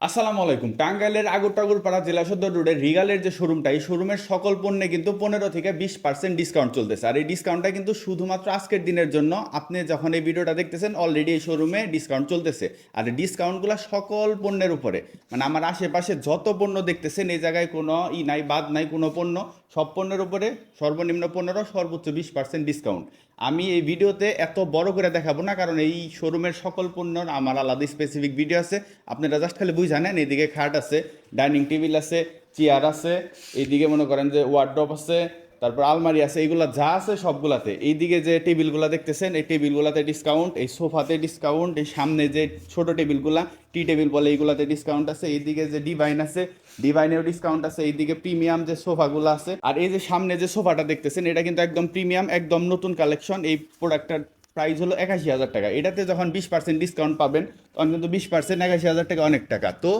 আসসালামু আলাইকুম। টাঙ্গাইলের আগরপাড়া জেলা সদর রোডের রিগালের যে শোরুমটা, এই শোরুমের সকল পণ্যে কিন্তু 15 থেকে 20% ডিসকাউন্ট চলতেছে। আর এই ডিসকাউন্টটা কিন্তু শুধুমাত্র আজকের দিনের জন্য। আপনি যখন এই ভিডিওটা দেখতেছেন অলরেডি এই শোরুমে ডিসকাউন্ট চলতেছে। আর এই ডিসকাউন্টগুলো সকল পণ্যের উপরে, মানে আমার আশেপাশে যত পণ্য দেখতেছেন এই জায়গায় কোনো নাই, বাদ নাই কোনো পণ্য। সব পণ্যের উপরে সর্বনিম্ন 15, সর্বোচ্চ 20% ডিসকাউন্ট। আমি এই ভিডিওতে এত বড় করে দেখাবো না, কারণ এই শোরুমের সকল পণ্যর আমার আলাদা স্পেসিফিক ভিডিও আছে। আপনারা জাস্ট খালি বুঝে নেন, এইদিকে খাট আছে, ডাইনিং টেবিল আছে, চেয়ার আছে, এইদিকে মনে করেন যে ওয়ার্ড্রপ আছে, তারপর আলমারি আছে, এইগুলা যা আছে সবগুলাতে। এইদিকে যে টেবিলগুলো দেখতেছেন এই টেবিলগুলোতে ডিসকাউন্ট, এই সোফাতে ডিসকাউন্ট, এই সামনে যে ছোট টেবিলগুলা টি টেবিল বলে এইগুলাতে ডিসকাউন্ট আছে, এইদিকে যে ডিভাইন আছে ডিভাইনেও ডিসকাউন্ট আছে, এইদিকে প্রিমিয়াম যে সোফাগুলো আছে। আর এই যে সামনে যে সোফাটা দেখতেছেন এটা কিন্তু একদম প্রিমিয়াম, একদম নতুন কালেকশন। এই প্রোডাক্টটার প্রাইস হলো 81,000 টাকা। এটাতে যখন 20% ডিসকাউন্ট পাবেন তখন কিন্তু 20% 81,000 টাকা অনেক টাকা। তো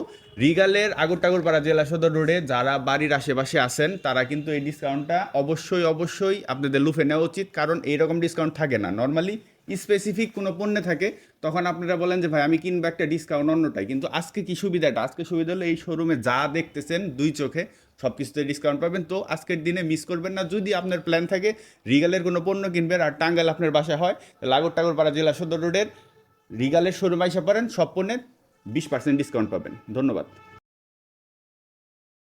রিগালের আগরপাড়া জেলা সদর রোডে যারা বাড়ির আশেপাশে আছেন তারা কিন্তু এই ডিসকাউন্টটা অবশ্যই অবশ্যই আপনাদের লুফে নেওয়া উচিত, কারণ এইরকম ডিসকাউন্ট থাকে না নর্মালি। স্পেসিফিক কোনো পণ্যে থাকে, তখন আপনারা বলেন যে ভাই আমি কিনবো একটা ডিসকাউন্ট অন্যটাই। কিন্তু আজকে কি সুবিধাটা, আজকে সুবিধা হলো এই শোরুমে যা দেখতেছেন দুই চোখে সব কিছুতে ডিসকাউন্ট পাবেন। তো আজকের দিনে মিস করবেন না। যদি আপনার প্ল্যান থাকে রিগালের কোনো পণ্য কিনবেন আর টাঙ্গাইল আপনার বাসায় হয়, তাহলে আগরপাড়া জেলা সদর রোডের রিগালের শোরুমে এসে পড়েন, সব পণ্যের 20% ডিসকাউন্ট পাবেন। ধন্যবাদ।